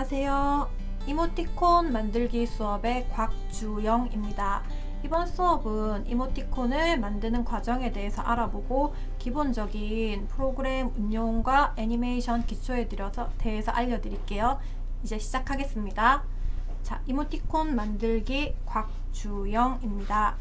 안녕하세요. 이모티콘 만들기 수업의 곽주영입니다. 이번 수업은 이모티콘을 만드는 과정에 대해서 알아보고 기본적인 프로그램 운용과 애니메이션 기초에 대해서 알려드릴게요. 이제 시작하겠습니다. 자, 이모티콘 만들기 곽주영입니다.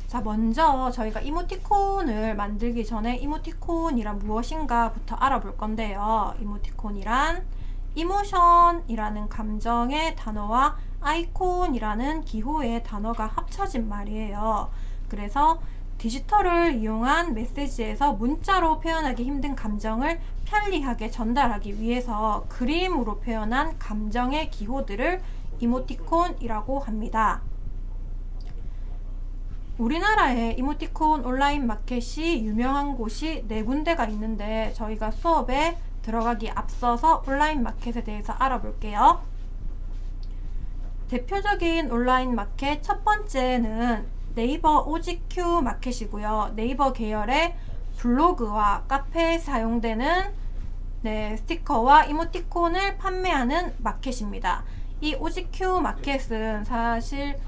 자, 먼저 저희가 이모티콘을 만들기 전에 이모티콘이란 무엇인가 부터 알아볼 건데요. 이모티콘이란 이모션이라는 감정의 단어와 아이콘이라는 기호의 단어가 합쳐진 말이에요. 그래서 디지털을 이용한 메시지에서 문자로 표현하기 힘든 감정을 편리하게 전달하기 위해서 그림으로 표현한 감정의 기호들을 이모티콘이라고 합니다. 우리나라에 이모티콘 온라인 마켓이 유명한 곳이 4군데가 있는데 저희가 수업에 들어가기 앞서서 온라인 마켓에 대해서 알아볼게요. 대표적인 온라인 마켓 첫 번째는 네이버 OGQ 마켓이고요. 네이버 계열의 블로그와 카페에 사용되는 스티커와 이모티콘을 판매하는 마켓입니다. 이 OGQ 마켓은 사실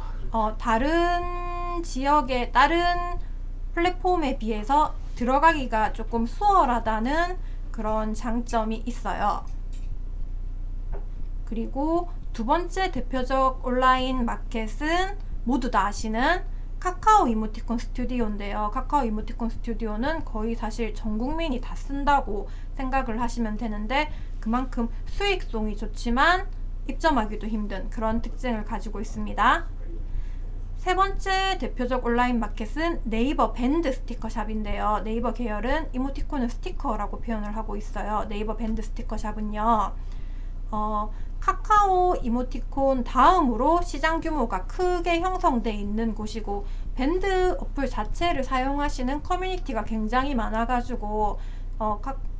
다른 지역의 다른 플랫폼에 비해서 들어가기가 조금 수월하다는 그런 장점이 있어요. 그리고 두 번째 대표적 온라인 마켓은 모두 다 아시는 카카오 이모티콘 스튜디오인데요. 카카오 이모티콘 스튜디오는 거의 사실 전 국민이 다 쓴다고 생각을 하시면 되는데 그만큼 수익성이 좋지만 입점하기도 힘든 그런 특징을 가지고 있습니다. 세 번째 대표적 온라인 마켓은 네이버 밴드 스티커샵인데요. 네이버 계열은 이모티콘을 스티커라고 표현을 하고 있어요. 네이버 밴드 스티커샵은요. 카카오 이모티콘 다음으로 시장 규모가 크게 형성되어 있는 곳이고 밴드 어플 자체를 사용하시는 커뮤니티가 굉장히 많아가지고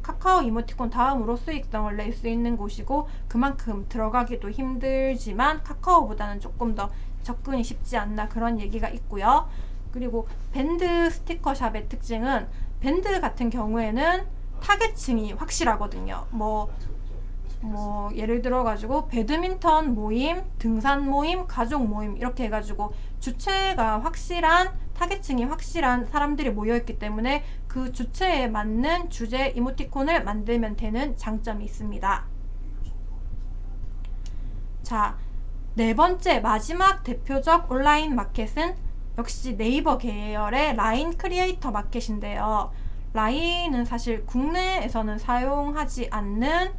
카카오 이모티콘 다음으로 수익성을 낼 수 있는 곳이고 그만큼 들어가기도 힘들지만 카카오보다는 조금 더 접근이 쉽지 않나 그런 얘기가 있고요. 그리고 밴드 스티커샵의 특징은 밴드 같은 경우에는 타겟층이 확실하거든요. 예를 들어 가지고 배드민턴 모임, 등산 모임, 가족 모임 이렇게 해가지고 주체가 확실한 타겟층이 확실한 사람들이 모여있기 때문에 그 주체에 맞는 주제 이모티콘을 만들면 되는 장점이 있습니다. 자, 네 번째 마지막 대표적 온라인 마켓은 역시 네이버 계열의 라인 크리에이터 마켓인데요. 라인은 사실 국내에서는 사용하지 않는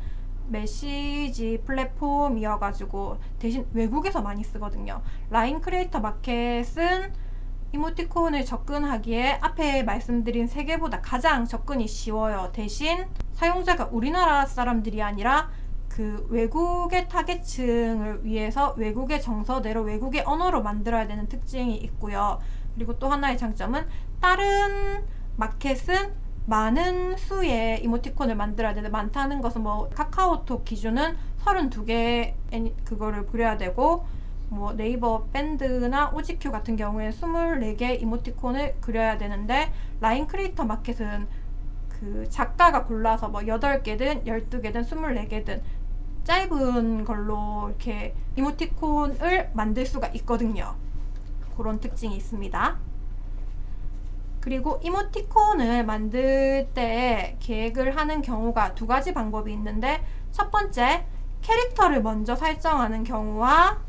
메시지 플랫폼이어가지고 대신 외국에서 많이 쓰거든요. 라인 크리에이터 마켓은 이모티콘을 접근하기에 앞에 말씀드린 3개보다 가장 접근이 쉬워요. 대신 사용자가 우리나라 사람들이 아니라 그 외국의 타겟층을 위해서 외국의 정서대로 외국의 언어로 만들어야 되는 특징이 있고요. 그리고 또 하나의 장점은 다른 마켓은 많은 수의 이모티콘을 만들어야 되는데 많다는 것은 카카오톡 기준은 32개 그거를 그려야 되고 네이버 밴드나 OGQ 같은 경우에 24개 이모티콘을 그려야 되는데 라인 크리에이터 마켓은 그 작가가 골라서 8개든 12개든 24개든 짧은 걸로 이렇게 이모티콘을 만들 수가 있거든요. 그런 특징이 있습니다. 그리고 이모티콘을 만들 때 계획을 하는 경우가 2가지 방법이 있는데 첫 번째, 캐릭터를 먼저 설정하는 경우와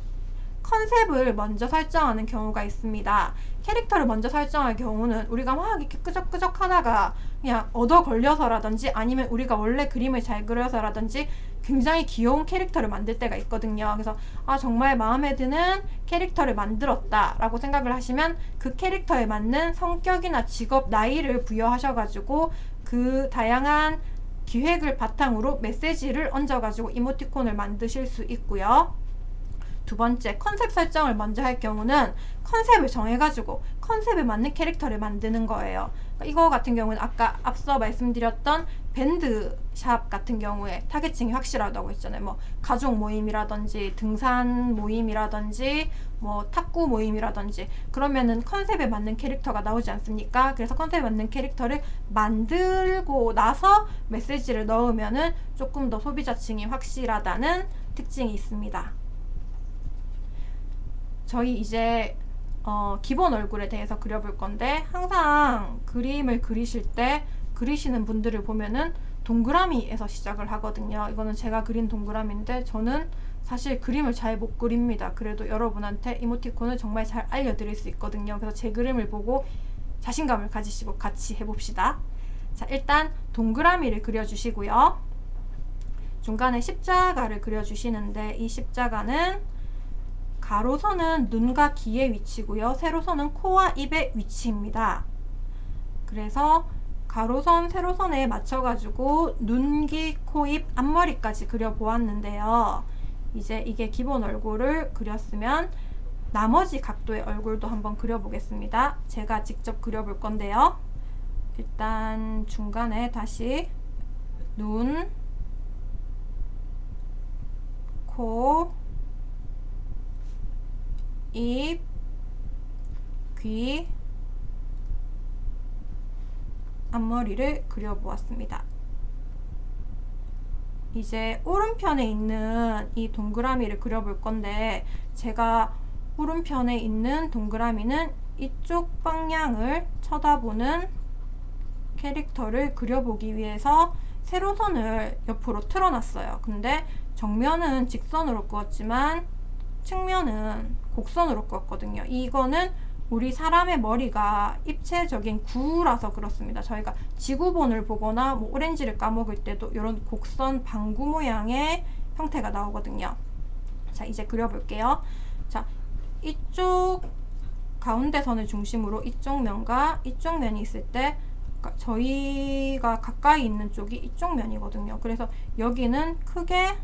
컨셉을 먼저 설정하는 경우가 있습니다. 캐릭터를 먼저 설정할 경우는 우리가 막 이렇게 끄적끄적 하다가 그냥 얻어 걸려서라든지 아니면 우리가 원래 그림을 잘 그려서라든지 굉장히 귀여운 캐릭터를 만들 때가 있거든요. 그래서 정말 마음에 드는 캐릭터를 만들었다 라고 생각을 하시면 그 캐릭터에 맞는 성격이나 직업, 나이를 부여하셔가지고 그 다양한 기획을 바탕으로 메시지를 얹어가지고 이모티콘을 만드실 수 있고요. 두 번째, 컨셉 설정을 먼저 할 경우는 컨셉을 정해가지고 컨셉에 맞는 캐릭터를 만드는 거예요. 이거 같은 경우는 아까 앞서 말씀드렸던 밴드샵 같은 경우에 타겟층이 확실하다고 했잖아요. 뭐 가족 모임이라든지 등산 모임이라든지 뭐 탁구 모임이라든지 그러면은 컨셉에 맞는 캐릭터가 나오지 않습니까? 그래서 컨셉에 맞는 캐릭터를 만들고 나서 메시지를 넣으면은 조금 더 소비자층이 확실하다는 특징이 있습니다. 저희 이제 기본 얼굴에 대해서 그려볼 건데, 항상 그림을 그리실 때 그리시는 분들을 보면은 동그라미에서 시작을 하거든요. 이거는 제가 그린 동그라미인데 저는 사실 그림을 잘 못 그립니다. 그래도 여러분한테 이모티콘을 정말 잘 알려드릴 수 있거든요. 그래서 제 그림을 보고 자신감을 가지시고 같이 해봅시다. 자, 일단 동그라미를 그려주시고요. 중간에 십자가를 그려주시는데, 이 십자가는 가로선은 눈과 귀의 위치고요. 세로선은 코와 입의 위치입니다. 그래서 가로선, 세로선에 맞춰가지고 눈, 귀, 코, 입, 앞머리까지 그려보았는데요. 이제 이게 기본 얼굴을 그렸으면 나머지 각도의 얼굴도 한번 그려보겠습니다. 제가 직접 그려볼 건데요. 일단 중간에 다시 눈, 코, 입, 귀, 앞머리를 그려보았습니다. 이제 오른편에 있는 이 동그라미를 그려볼 건데, 제가 오른편에 있는 동그라미는 이쪽 방향을 쳐다보는 캐릭터를 그려보기 위해서 세로선을 옆으로 틀어놨어요. 근데 정면은 직선으로 그었지만 측면은 곡선으로 그었거든요. 이거는 우리 사람의 머리가 입체적인 구라서 그렇습니다. 저희가 지구본을 보거나 뭐 오렌지를 까먹을 때도 이런 곡선 방구 모양의 형태가 나오거든요. 자, 이제 그려볼게요. 자, 이쪽 가운데 선을 중심으로 이쪽 면과 이쪽 면이 있을 때 저희가 가까이 있는 쪽이 이쪽 면이거든요. 그래서 여기는 크게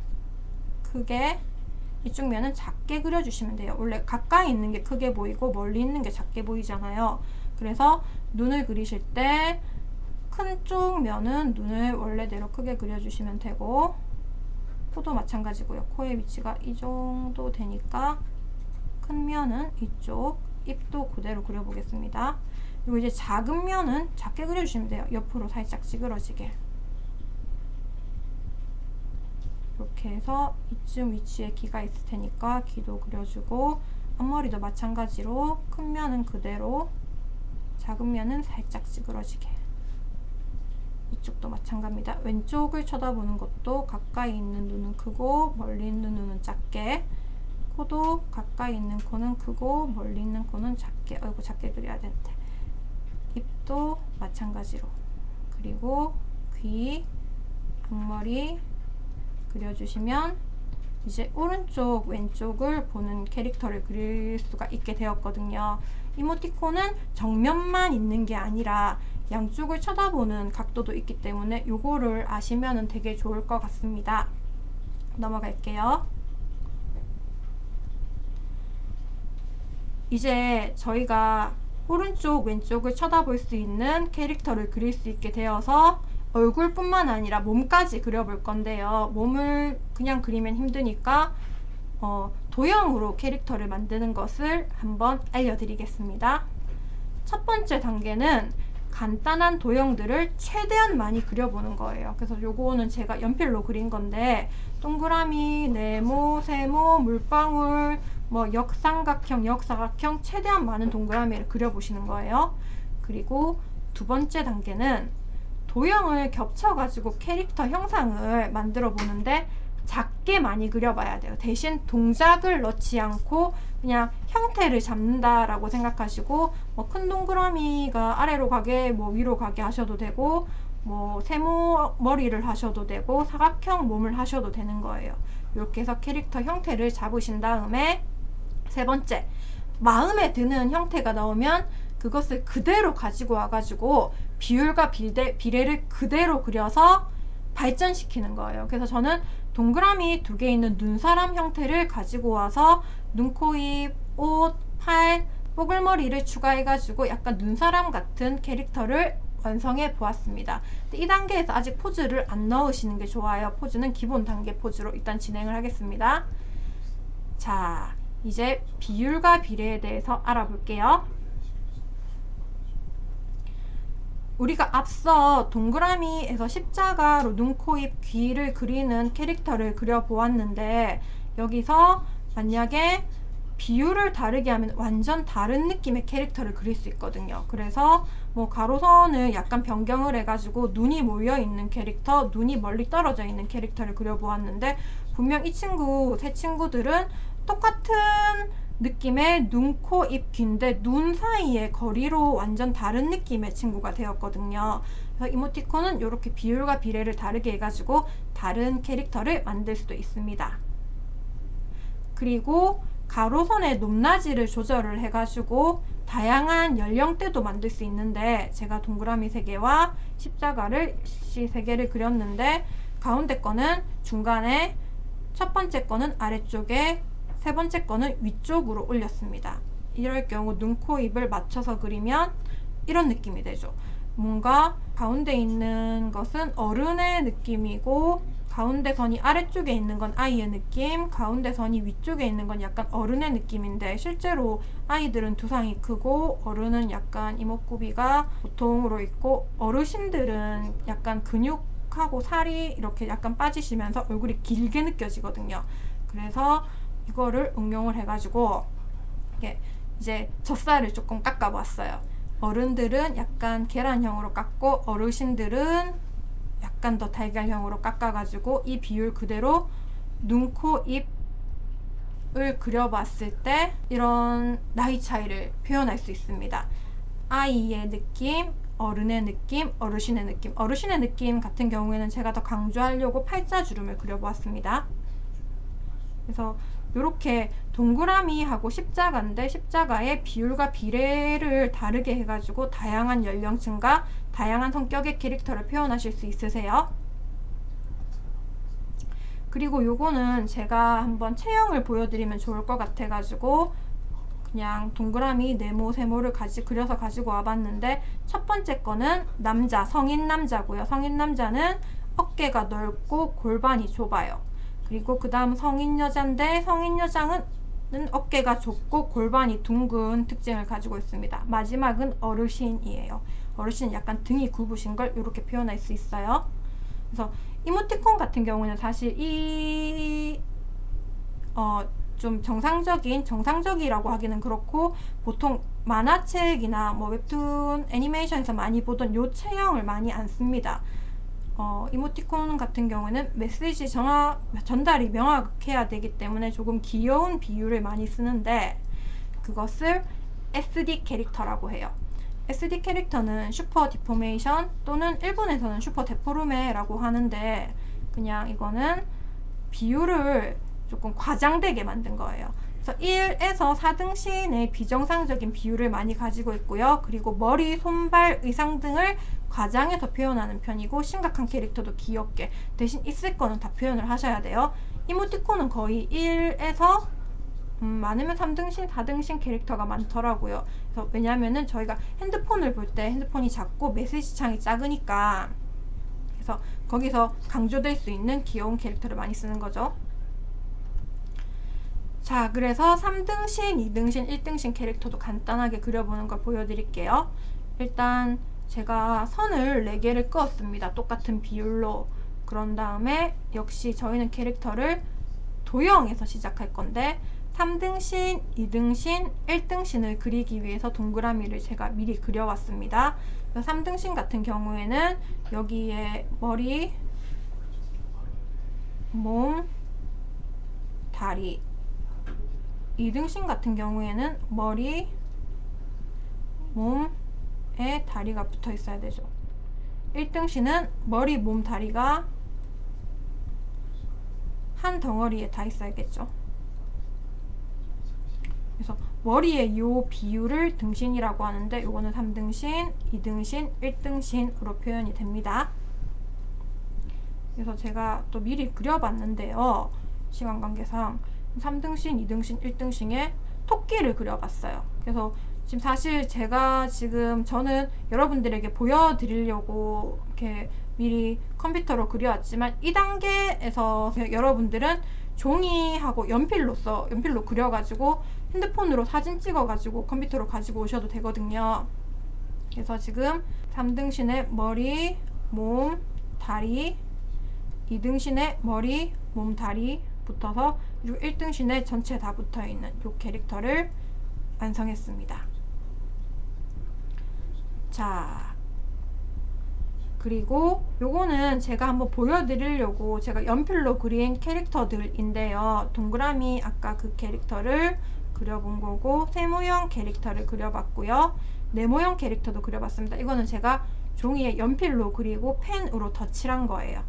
이쪽 면은 작게 그려주시면 돼요. 원래 가까이 있는 게 크게 보이고 멀리 있는 게 작게 보이잖아요. 그래서 눈을 그리실 때 큰 쪽 면은 눈을 원래대로 크게 그려주시면 되고, 코도 마찬가지고요. 코의 위치가 이 정도 되니까 큰 면은 이쪽, 입도 그대로 그려보겠습니다. 그리고 이제 작은 면은 작게 그려주시면 돼요. 옆으로 살짝 찌그러지게. 이렇게 해서 이쯤 위치에 귀가 있을 테니까 귀도 그려주고, 앞머리도 마찬가지로 큰 면은 그대로, 작은 면은 살짝 찌그러지게. 이쪽도 마찬가지입니다. 왼쪽을 쳐다보는 것도 가까이 있는 눈은 크고 멀리 있는 눈은 작게, 코도 가까이 있는 코는 크고 멀리 있는 코는 작게, 아이고 작게 그려야 되는데, 입도 마찬가지로, 그리고 귀, 앞머리 그려주시면 이제 오른쪽 왼쪽을 보는 캐릭터를 그릴 수가 있게 되었거든요. 이모티콘은 정면만 있는 게 아니라 양쪽을 쳐다보는 각도도 있기 때문에 요거를 아시면 되게 좋을 것 같습니다. 넘어갈게요. 이제 저희가 오른쪽 왼쪽을 쳐다볼 수 있는 캐릭터를 그릴 수 있게 되어서 얼굴뿐만 아니라 몸까지 그려볼 건데요. 몸을 그냥 그리면 힘드니까 도형으로 캐릭터를 만드는 것을 한번 알려드리겠습니다. 첫 번째 단계는 간단한 도형들을 최대한 많이 그려보는 거예요. 그래서 요거는 제가 연필로 그린 건데, 동그라미, 네모, 세모, 물방울, 뭐 역삼각형, 역사각형, 최대한 많은 동그라미를 그려보시는 거예요. 그리고 두 번째 단계는 도형을 겹쳐가지고 캐릭터 형상을 만들어 보는데, 작게 많이 그려봐야 돼요. 대신 동작을 넣지 않고 그냥 형태를 잡는다라고 생각하시고, 뭐 큰 동그라미가 아래로 가게, 뭐 위로 가게 하셔도 되고, 뭐 세모 머리를 하셔도 되고, 사각형 몸을 하셔도 되는 거예요. 이렇게 해서 캐릭터 형태를 잡으신 다음에, 세 번째, 마음에 드는 형태가 나오면 그것을 그대로 가지고 와가지고 비율과 비례를 그대로 그려서 발전시키는 거예요. 그래서 저는 동그라미 2개 있는 눈사람 형태를 가지고 와서 눈, 코, 입, 옷, 팔, 뽀글머리를 추가해가지고 약간 눈사람 같은 캐릭터를 완성해 보았습니다. 이 단계에서 아직 포즈를 안 넣으시는 게 좋아요. 포즈는 기본 단계 포즈로 일단 진행을 하겠습니다. 자, 이제 비율과 비례에 대해서 알아볼게요. 우리가 앞서 동그라미에서 십자가로 눈, 코, 입, 귀를 그리는 캐릭터를 그려보았는데, 여기서 만약에 비율을 다르게 하면 완전 다른 느낌의 캐릭터를 그릴 수 있거든요. 그래서 뭐 가로선을 약간 변경을 해가지고 눈이 모여있는 캐릭터, 눈이 멀리 떨어져 있는 캐릭터를 그려보았는데, 분명 이 친구, 세 친구들은 똑같은 느낌의 눈, 코, 입, 귀인데 눈 사이의 거리로 완전 다른 느낌의 친구가 되었거든요. 그래서 이모티콘은 이렇게 비율과 비례를 다르게 해가지고 다른 캐릭터를 만들 수도 있습니다. 그리고 가로선의 높낮이를 조절을 해가지고 다양한 연령대도 만들 수 있는데, 제가 동그라미 3개와 십자가를 3개를 그렸는데, 가운데 거는 중간에, 첫 번째 거는 아래쪽에, 세 번째 거는 위쪽으로 올렸습니다. 이럴 경우 눈, 코, 입을 맞춰서 그리면 이런 느낌이 되죠. 뭔가 가운데 있는 것은 어른의 느낌이고, 가운데 선이 아래쪽에 있는 건 아이의 느낌, 가운데 선이 위쪽에 있는 건 약간 어른의 느낌인데, 실제로 아이들은 두상이 크고 어른은 약간 이목구비가 보통으로 있고, 어르신들은 약간 근육하고 살이 이렇게 약간 빠지시면서 얼굴이 길게 느껴지거든요. 그래서 이거를 응용을 해가지고 이제 젖살을 조금 깎아봤어요. 어른들은 약간 계란형으로 깎고, 어르신들은 약간 더 달걀형으로 깎아가지고 이 비율 그대로 눈, 코, 입을 그려봤을 때 이런 나이 차이를 표현할 수 있습니다. 아이의 느낌, 어른의 느낌, 어르신의 느낌. 어르신의 느낌 같은 경우에는 제가 더 강조하려고 팔자주름을 그려보았습니다. 그래서 이렇게 동그라미하고 십자가인데, 십자가의 비율과 비례를 다르게 해가지고 다양한 연령층과 다양한 성격의 캐릭터를 표현하실 수 있으세요. 그리고 요거는 제가 한번 체형을 보여드리면 좋을 것 같아가지고 그냥 동그라미 네모, 세모를 그려서 가지고 와봤는데, 첫 번째 거는 남자, 성인 남자고요. 성인 남자는 어깨가 넓고 골반이 좁아요. 그리고 그 다음 성인 여자인데, 성인 여자는 어깨가 좁고 골반이 둥근 특징을 가지고 있습니다. 마지막은 어르신이에요. 어르신은 약간 등이 굽으신 걸 이렇게 표현할 수 있어요. 그래서 이모티콘 같은 경우는 사실 좀 정상적이라고 하기는 그렇고, 보통 만화책이나 뭐 웹툰, 애니메이션에서 많이 보던 요 체형을 많이 안 씁니다. 이모티콘 같은 경우는 메시지 전달이 명확해야 되기 때문에 조금 귀여운 비율을 많이 쓰는데, 그것을 SD 캐릭터라고 해요. SD 캐릭터는 슈퍼 디포메이션 또는 일본에서는 슈퍼 데포르메라고 하는데, 그냥 이거는 비율을 조금 과장되게 만든 거예요. 그래서 1에서 4등신의 비정상적인 비율을 많이 가지고 있고요. 그리고 머리, 손발, 의상 등을 과장해서 표현하는 편이고, 심각한 캐릭터도 귀엽게, 대신 있을 거는 다 표현을 하셔야 돼요. 이모티콘은 거의 1에서 많으면 3등신, 4등신 캐릭터가 많더라고요. 그래서 왜냐면은 저희가 핸드폰을 볼 때 핸드폰이 작고 메시지 창이 작으니까, 그래서 거기서 강조될 수 있는 귀여운 캐릭터를 많이 쓰는 거죠. 자, 그래서 3등신, 2등신, 1등신 캐릭터도 간단하게 그려보는 걸 보여드릴게요. 일단 제가 선을 4개를 그었습니다. 똑같은 비율로. 그런 다음에 역시 저희는 캐릭터를 도형에서 시작할 건데, 3등신, 2등신, 1등신을 그리기 위해서 동그라미를 제가 미리 그려왔습니다. 3등신 같은 경우에는 여기에 머리, 몸, 다리. 2등신 같은 경우에는 머리, 몸에 다리가 붙어 있어야 되죠. 1등신은 머리, 몸, 다리가 한 덩어리에 다 있어야겠죠. 그래서 머리의 이 비율을 등신이라고 하는데, 요거는 3등신, 2등신, 1등신으로 표현이 됩니다. 그래서 제가 또 미리 그려봤는데요. 시간 관계상 3등신, 2등신, 1등신에 토끼를 그려봤어요. 그래서 지금 사실 제가 저는 여러분들에게 보여드리려고 이렇게 미리 컴퓨터로 그려왔지만, 2단계에서 여러분들은 종이하고 연필로 그려가지고 핸드폰으로 사진 찍어가지고 컴퓨터로 가지고 오셔도 되거든요. 그래서 지금 3등신의 머리, 몸, 다리, 2등신의 머리, 몸, 다리 붙어서, 그리고 1등신에 전체 다 붙어있는 이 캐릭터를 완성했습니다. 자, 그리고 요거는 제가 한번 보여드리려고 제가 연필로 그린 캐릭터들인데요. 동그라미 아까 그 캐릭터를 그려본 거고, 세모형 캐릭터를 그려봤고요. 네모형 캐릭터도 그려봤습니다. 이거는 제가 종이에 연필로 그리고 펜으로 덧칠한 거예요.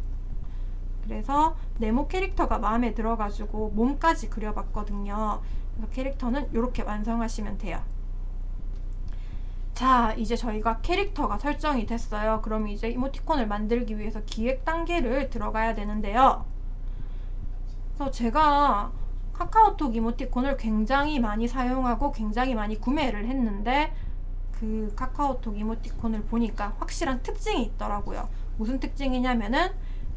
그래서 네모 캐릭터가 마음에 들어가지고 몸까지 그려봤거든요. 그래서 캐릭터는 이렇게 완성하시면 돼요. 자, 이제 저희가 캐릭터가 설정이 됐어요. 그럼 이제 이모티콘을 만들기 위해서 기획 단계를 들어가야 되는데요. 그래서 제가 카카오톡 이모티콘을 굉장히 많이 사용하고 굉장히 많이 구매를 했는데, 그 카카오톡 이모티콘을 보니까 확실한 특징이 있더라고요. 무슨 특징이냐면은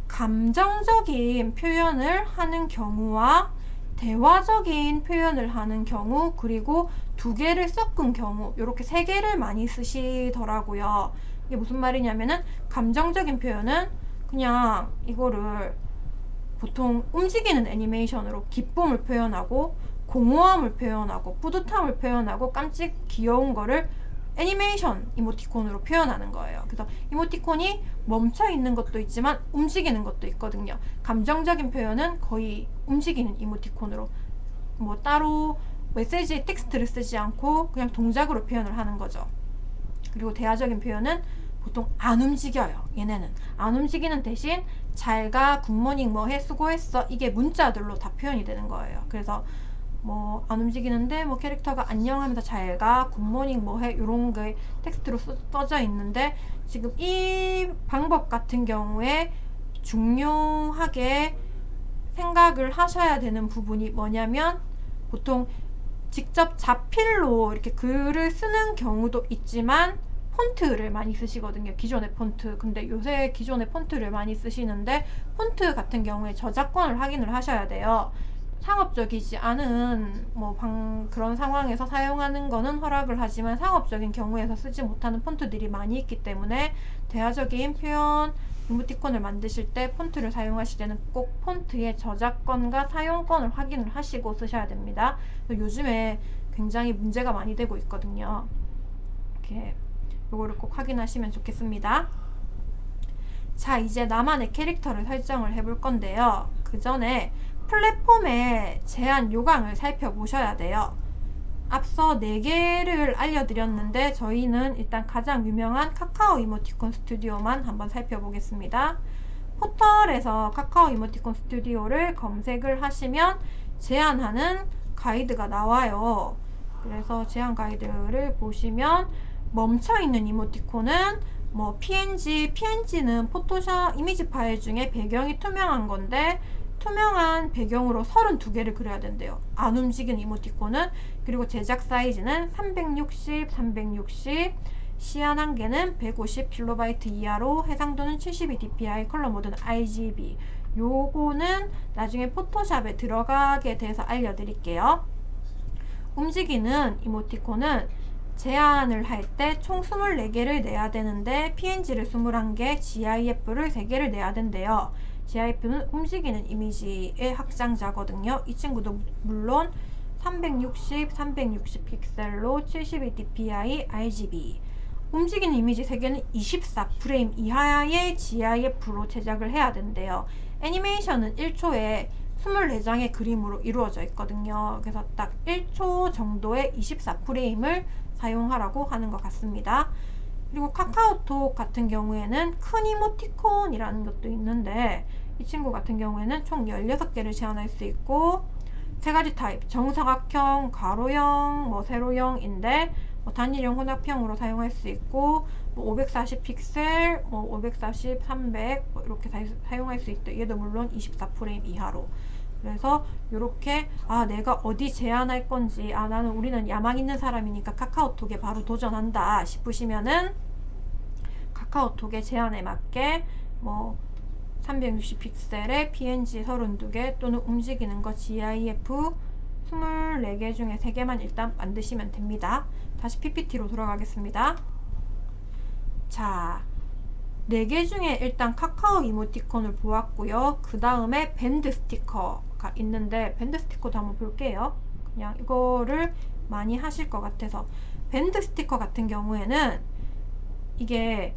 감정적인 표현을 하는 경우와 대화적인 표현을 하는 경우, 그리고 두 개를 섞은 경우, 이렇게 세 개를 많이 쓰시더라고요. 이게 무슨 말이냐면은, 감정적인 표현은 그냥 이거를 보통 움직이는 애니메이션으로 기쁨을 표현하고, 공허함을 표현하고, 뿌듯함을 표현하고, 깜찍 귀여운 거를 애니메이션 이모티콘으로 표현하는 거예요. 그래서 이모티콘이 멈춰 있는 것도 있지만 움직이는 것도 있거든요. 감정적인 표현은 거의 움직이는 이모티콘으로, 뭐 따로 메시지 텍스트를 쓰지 않고 그냥 동작으로 표현을 하는 거죠. 그리고 대화적인 표현은 보통 안 움직여요. 얘네는 안 움직이는 대신 잘가, 굿모닝, 뭐해, 수고했어, 이게 문자들로 다 표현이 되는 거예요. 그래서 뭐 안 움직이는데 뭐 캐릭터가 안녕하면서 잘가, 굿모닝, 뭐해, 이런 게 텍스트로 써져 있는데, 지금 이 방법 같은 경우에 중요하게 생각을 하셔야 되는 부분이 뭐냐면, 보통 직접 자필로 이렇게 글을 쓰는 경우도 있지만 폰트를 많이 쓰시거든요. 기존의 폰트. 근데 요새 기존의 폰트를 많이 쓰시는데, 폰트 같은 경우에 저작권을 확인을 하셔야 돼요. 상업적이지 않은 그런 상황에서 사용하는 거는 허락을 하지만, 상업적인 경우에서 쓰지 못하는 폰트들이 많이 있기 때문에 대화적인 표현 이모티콘을 만드실 때 폰트를 사용하실 때는 꼭 폰트의 저작권과 사용권을 확인을 하시고 쓰셔야 됩니다. 요즘에 굉장히 문제가 많이 되고 있거든요. 이렇게 요거를 꼭 확인하시면 좋겠습니다. 자, 이제 나만의 캐릭터를 설정을 해볼 건데요. 그 전에 플랫폼의 제한 요강을 살펴보셔야 돼요. 앞서 4개를 알려드렸는데, 저희는 일단 가장 유명한 카카오 이모티콘 스튜디오만 한번 살펴보겠습니다. 포털에서 카카오 이모티콘 스튜디오를 검색을 하시면 제한하는 가이드가 나와요. 그래서 제한 가이드를 보시면 멈춰있는 이모티콘은 뭐 PNG는 포토샵 이미지 파일 중에 배경이 투명한 건데, 투명한 배경으로 32개를 그려야 된대요. 안 움직이는 이모티콘은. 그리고 제작 사이즈는 360, 시안 한계는 150KB 이하로, 해상도는 72dpi, 컬러 모드는 RGB. 요거는 나중에 포토샵에 들어가게 돼서 알려드릴게요. 움직이는 이모티콘은 제한을 할 때 총 24개를 내야 되는데, PNG를 21개, GIF를 3개를 내야 된대요. GIF는 움직이는 이미지의 확장자거든요. 이 친구도 물론 360 픽셀로 72dpi RGB. 움직이는 이미지 3개는 24프레임 이하의 GIF로 제작을 해야 된대요. 애니메이션은 1초에 24장의 그림으로 이루어져 있거든요. 그래서 딱 1초 정도의 24프레임을 사용하라고 하는 것 같습니다. 그리고 카카오톡 같은 경우에는 큰 이모티콘이라는 것도 있는데, 이 친구 같은 경우에는 총 16개를 제한할 수 있고, 3가지 타입, 정사각형, 가로형, 세로형인데, 뭐 단일형 혼합형으로 사용할 수 있고, 뭐 540 픽셀, 뭐 540, 300 뭐 이렇게 사용할 수 있다. 얘도 물론 24프레임 이하로. 그래서 이렇게 내가 어디 제한할 건지, 나는 우리는 야망 있는 사람이니까 카카오톡에 바로 도전한다 싶으시면은 카카오톡의 제한에 맞게 뭐 360 픽셀의 PNG 32개 또는 움직이는 거 GIF 24개 중에 3개만 일단 만드시면 됩니다. 다시 PPT로 돌아가겠습니다. 자, 4개 중에 일단 카카오 이모티콘을 보았고요. 그 다음에 밴드 스티커가 있는데, 밴드 스티커도 한번 볼게요. 그냥 이거를 많이 하실 것 같아서. 밴드 스티커 같은 경우에는 이게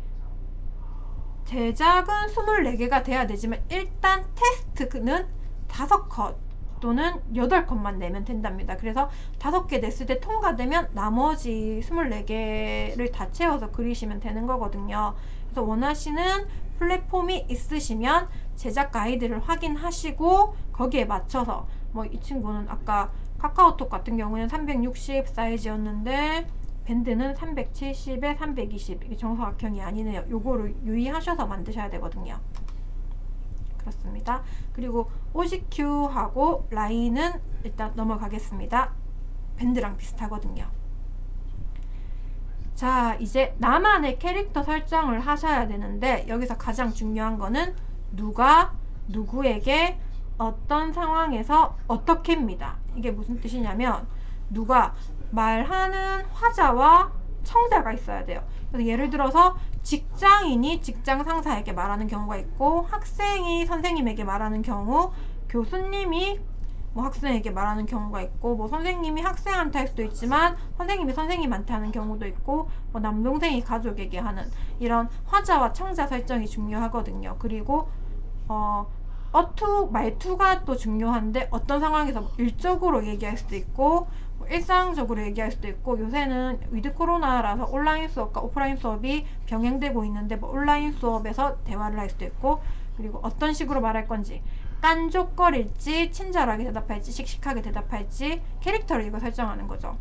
제작은 24개가 돼야 되지만 일단 테스트는 5컷 또는 8컷만 내면 된답니다. 그래서 5개 냈을 때 통과되면 나머지 24개를 다 채워서 그리시면 되는 거거든요. 그래서 원하시는 플랫폼이 있으시면 제작 가이드를 확인하시고 거기에 맞춰서, 뭐 이 친구는 아까 카카오톡 같은 경우는 360 사이즈였는데 밴드는 370에 320, 이게 정사각형이 아니네요. 요거를 유의하셔서 만드셔야 되거든요. 그렇습니다. 그리고 OGQ하고 라인은 일단 넘어가겠습니다. 밴드랑 비슷하거든요. 자, 이제 나만의 캐릭터 설정을 하셔야 되는데, 여기서 가장 중요한 거는 누가 누구에게 어떤 상황에서 어떻게입니다. 이게 무슨 뜻이냐면, 누가 말하는 화자와 청자가 있어야 돼요. 그래서 예를 들어서 직장인이 직장 상사에게 말하는 경우가 있고, 학생이 선생님에게 말하는 경우, 교수님이 뭐 학생에게 말하는 경우가 있고, 뭐 선생님이 학생한테 할 수도 있지만 선생님이 선생님한테 하는 경우도 있고, 뭐 남동생이 가족에게 하는, 이런 화자와 청자 설정이 중요하거든요. 그리고 말투가 또 중요한데, 어떤 상황에서 일적으로 얘기할 수도 있고 일상적으로 얘기할 수도 있고, 요새는 위드 코로나라서 온라인 수업과 오프라인 수업이 병행되고 있는데, 뭐 온라인 수업에서 대화를 할 수도 있고, 그리고 어떤 식으로 말할 건지, 깐족거릴지 친절하게 대답할지 씩씩하게 대답할지, 캐릭터를 이거 설정하는 거죠.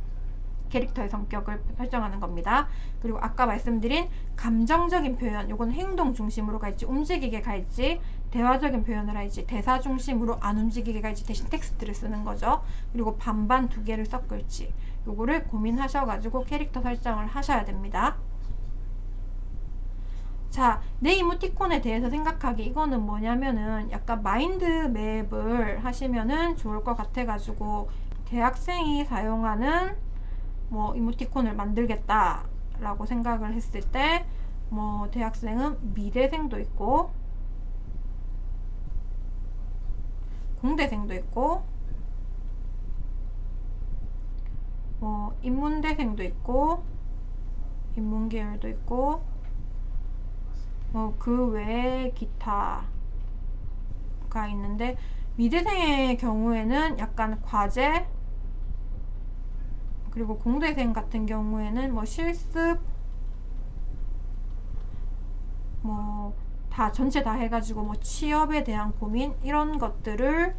캐릭터의 성격을 설정하는 겁니다. 그리고 아까 말씀드린 감정적인 표현, 요건 행동 중심으로 갈지 움직이게 갈지, 대화적인 표현을 할지 대사 중심으로 안 움직이게 갈지 대신 텍스트를 쓰는 거죠. 그리고 반반 2개를 섞을지, 요거를 고민하셔가지고 캐릭터 설정을 하셔야 됩니다. 자, 내 이모티콘에 대해서 생각하기, 이거는 뭐냐면은 약간 마인드 맵을 하시면은 좋을 것 같아가지고, 대학생이 사용하는 뭐 이모티콘을 만들겠다 라고 생각을 했을 때, 뭐 대학생은 미대생도 있고 공대생도 있고 뭐 인문대생도 있고 인문계열도 있고, 뭐 그 외에 기타가 있는데, 미대생의 경우에는 약간 과제, 그리고 공대생 같은 경우에는 뭐 실습, 뭐 다 전체 다 해가지고 뭐 취업에 대한 고민, 이런 것들을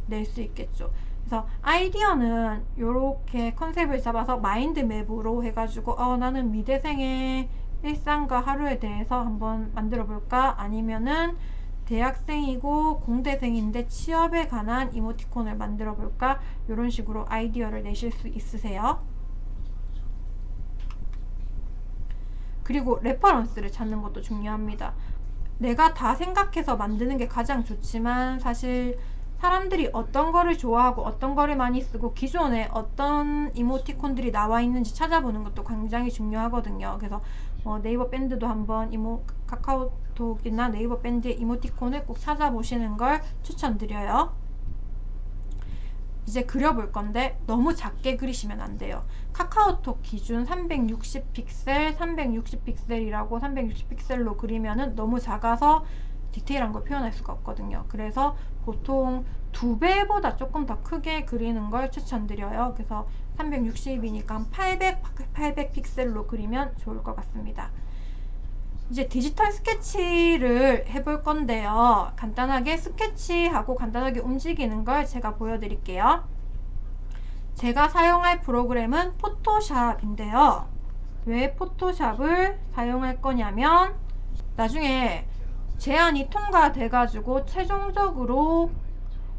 낼 수 있겠죠. 그래서 아이디어는 이렇게 컨셉을 잡아서 마인드맵으로 해가지고 나는 미대생의 일상과 하루에 대해서 한번 만들어 볼까, 아니면은 대학생이고 공대생인데 취업에 관한 이모티콘을 만들어 볼까, 이런 식으로 아이디어를 내실 수 있으세요. 그리고 레퍼런스를 찾는 것도 중요합니다. 내가 다 생각해서 만드는 게 가장 좋지만, 사실 사람들이 어떤 거를 좋아하고 어떤 거를 많이 쓰고 기존에 어떤 이모티콘들이 나와 있는지 찾아보는 것도 굉장히 중요하거든요. 그래서 네이버 밴드도 한번 카카오톡이나 네이버 밴드의 이모티콘을 꼭 찾아보시는 걸 추천드려요. 이제 그려볼 건데 너무 작게 그리시면 안 돼요. 카카오톡 기준 360 픽셀, 360 픽셀이라고 360 픽셀로 그리면은 너무 작아서 디테일한 걸 표현할 수가 없거든요. 그래서 보통 2배보다 조금 더 크게 그리는 걸 추천드려요. 그래서 360이니까 800 픽셀로 그리면 좋을 것 같습니다. 이제 디지털 스케치를 해볼 건데요. 간단하게 스케치하고 간단하게 움직이는 걸 제가 보여드릴게요. 제가 사용할 프로그램은 포토샵인데요. 왜 포토샵을 사용할 거냐면 나중에 제한이 통과돼가지고 최종적으로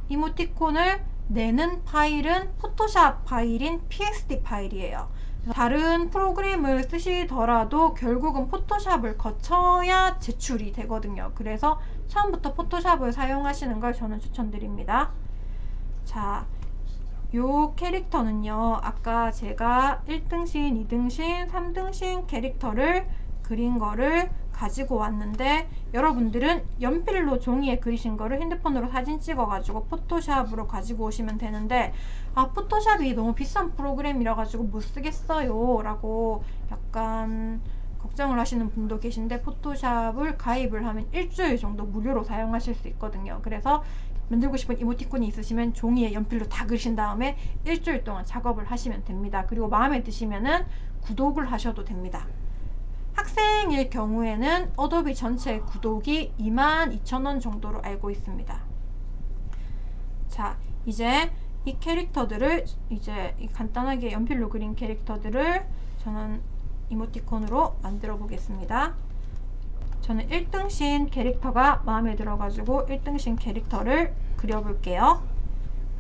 이모티콘을 내는 파일은 포토샵 파일인 PSD 파일이에요. 다른 프로그램을 쓰시더라도 결국은 포토샵을 거쳐야 제출이 되거든요. 그래서 처음부터 포토샵을 사용하시는 걸 저는 추천드립니다. 자, 요 캐릭터는요, 아까 제가 1등신, 2등신, 3등신 캐릭터를 그린 거를 가지고 왔는데 여러분들은 연필로 종이에 그리신 거를 핸드폰으로 사진 찍어가지고 포토샵으로 가지고 오시면 되는데, 아, 포토샵이 너무 비싼 프로그램이라 가지고 못 쓰겠어요 라고 약간 걱정을 하시는 분도 계신데, 포토샵을 가입을 하면 일주일 정도 무료로 사용하실 수 있거든요. 그래서 만들고 싶은 이모티콘이 있으시면 종이에 연필로 다 그리신 다음에 일주일 동안 작업을 하시면 됩니다. 그리고 마음에 드시면은 구독을 하셔도 됩니다. 학생일 경우에는 어도비 전체 구독이 22,000원 정도로 알고 있습니다. 자, 이제 이 캐릭터들을 이제 간단하게 연필로 그린 캐릭터들을 저는 이모티콘으로 만들어 보겠습니다. 저는 1등신 캐릭터가 마음에 들어가지고 1등신 캐릭터를 그려볼게요.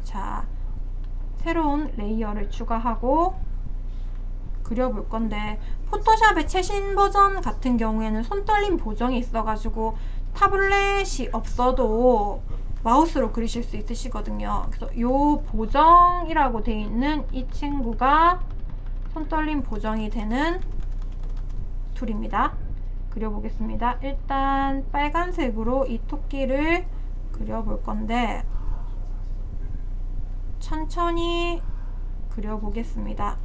자, 새로운 레이어를 추가하고 그려볼 건데, 포토샵의 최신 버전 같은 경우에는 손떨림 보정이 있어가지고 타블렛이 없어도 마우스로 그리실 수 있으시거든요. 그래서 이 보정이라고 되어 있는 이 친구가 손떨림 보정이 되는 툴입니다. 그려보겠습니다. 일단 빨간색으로 이 토끼를 그려볼 건데 천천히 그려보겠습니다.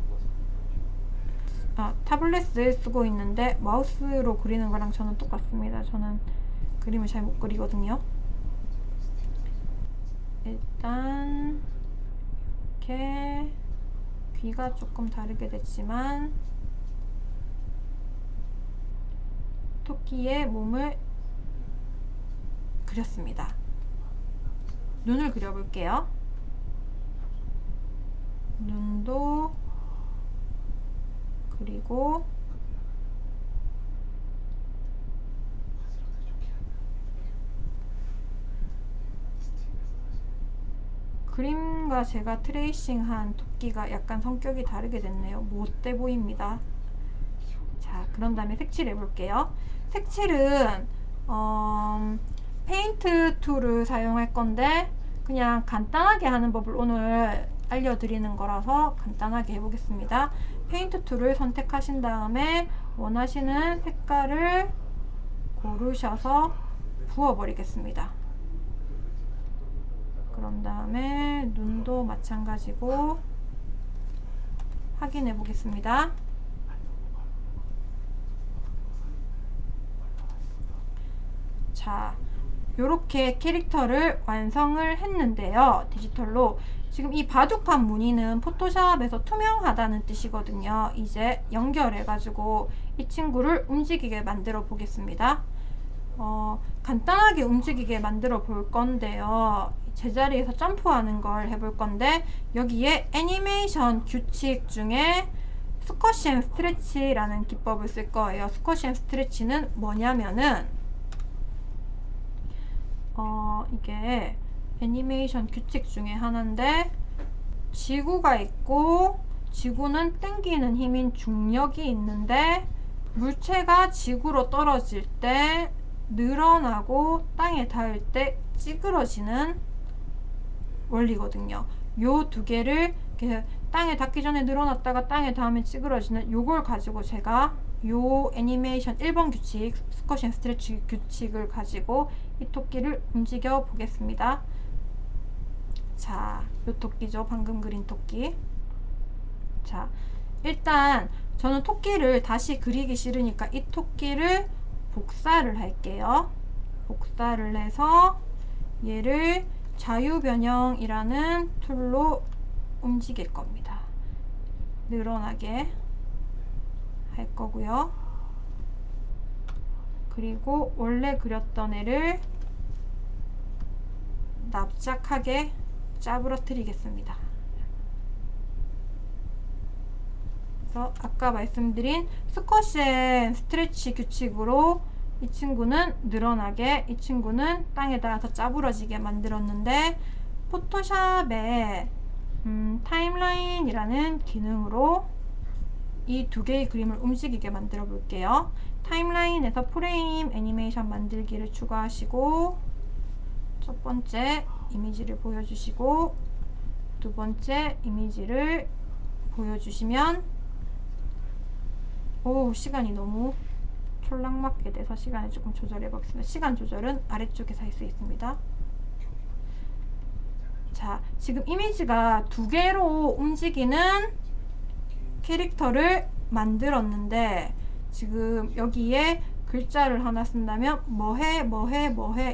타블렛을 쓰고 있는데 마우스로 그리는 거랑 저는 똑같습니다. 저는 그림을 잘 못 그리거든요. 일단 이렇게 귀가 조금 다르게 됐지만 토끼의 몸을 그렸습니다. 눈을 그려볼게요. 눈도 그리고 그림과 제가 트레이싱한 토끼가 약간 성격이 다르게 됐네요. 못돼 보입니다. 자, 그런 다음에 색칠 해볼게요. 색칠은 페인트 툴을 사용할 건데 그냥 간단하게 하는 법을 오늘 알려드리는 거라서 간단하게 해보겠습니다. 페인트 툴을 선택하신 다음에 원하시는 색깔을 고르셔서 부어버리겠습니다. 그런 다음에 눈도 마찬가지고 확인해 보겠습니다. 자, 요렇게 캐릭터를 완성을 했는데요. 디지털로. 지금 이 바둑판 무늬는 포토샵에서 투명하다는 뜻이거든요. 이제 연결해가지고 이 친구를 움직이게 만들어 보겠습니다. 간단하게 움직이게 만들어 볼 건데요. 제자리에서 점프하는 걸 해볼 건데 여기에 애니메이션 규칙 중에 스쿼시 앤 스트레치라는 기법을 쓸 거예요. 스쿼시 앤 스트레치는 뭐냐면은 이게 애니메이션 규칙 중에 하나인데 지구가 있고 지구는 당기는 힘인 중력이 있는데 물체가 지구로 떨어질 때 늘어나고 땅에 닿을 때 찌그러지는 원리거든요. 요 두 개를 이렇게 땅에 닿기 전에 늘어났다가 땅에 닿으면 찌그러지는 요걸 가지고 제가 요 애니메이션 1번 규칙 스쿼시 앤 스트레치 규칙을 가지고 이 토끼를 움직여 보겠습니다. 자, 요 토끼죠. 방금 그린 토끼. 자, 일단 저는 토끼를 다시 그리기 싫으니까 이 토끼를 복사를 할게요. 복사를 해서 얘를 자유변형이라는 툴로 움직일 겁니다. 늘어나게 할 거고요. 그리고 원래 그렸던 애를 납작하게 짜부러뜨리겠습니다. 그래서 아까 말씀드린 스쿼시 앤 스트레치 규칙으로 이 친구는 늘어나게, 이 친구는 땅에다가 더 짜부러지게 만들었는데, 포토샵에 타임라인이라는 기능으로 이 두 개의 그림을 움직이게 만들어 볼게요. 타임라인에서 프레임 애니메이션 만들기를 추가하시고, 첫 번째 이미지를 보여주시고, 두 번째 이미지를 보여주시면, 시간이 너무 촐락맞게 돼서 시간을 조금 조절해 보겠습니다. 시간 조절은 아래쪽에서 할 수 있습니다. 자, 지금 이미지가 두 개로 움직이는 캐릭터를 만들었는데, 지금 여기에 글자를 하나 쓴다면 뭐해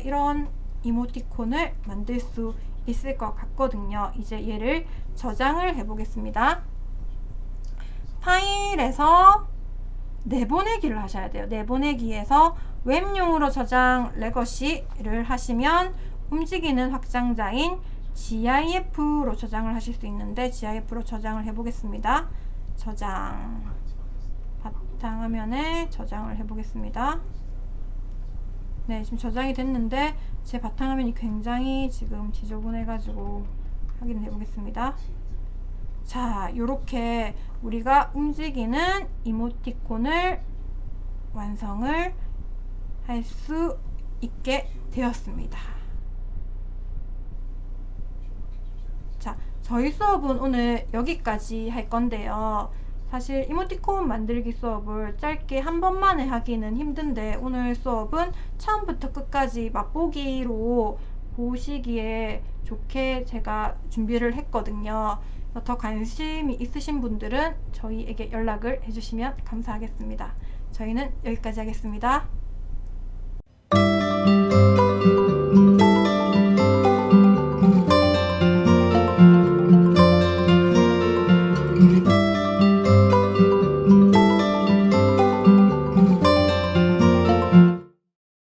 이런 이모티콘을 만들 수 있을 것 같거든요. 이제 얘를 저장을 해 보겠습니다. 파일에서 내보내기를 하셔야 돼요. 내보내기에서 웹용으로 저장 레거시를 하시면 움직이는 확장자인 GIF로 저장을 하실 수 있는데, GIF로 저장을 해 보겠습니다. 저장, 바탕화면에 저장을 해 보겠습니다. 네, 지금 저장이 됐는데 제 바탕화면이 굉장히 지금 지저분해 가지고 확인해 보겠습니다. 자, 요렇게 우리가 움직이는 이모티콘을 완성을 할 수 있게 되었습니다. 자, 저희 수업은 오늘 여기까지 할 건데요. 사실 이모티콘 만들기 수업을 짧게 한 번만에 하기는 힘든데, 오늘 수업은 처음부터 끝까지 맛보기로 보시기에 좋게 제가 준비를 했거든요. 더 관심이 있으신 분들은 저희에게 연락을 해주시면 감사하겠습니다. 저희는 여기까지 하겠습니다.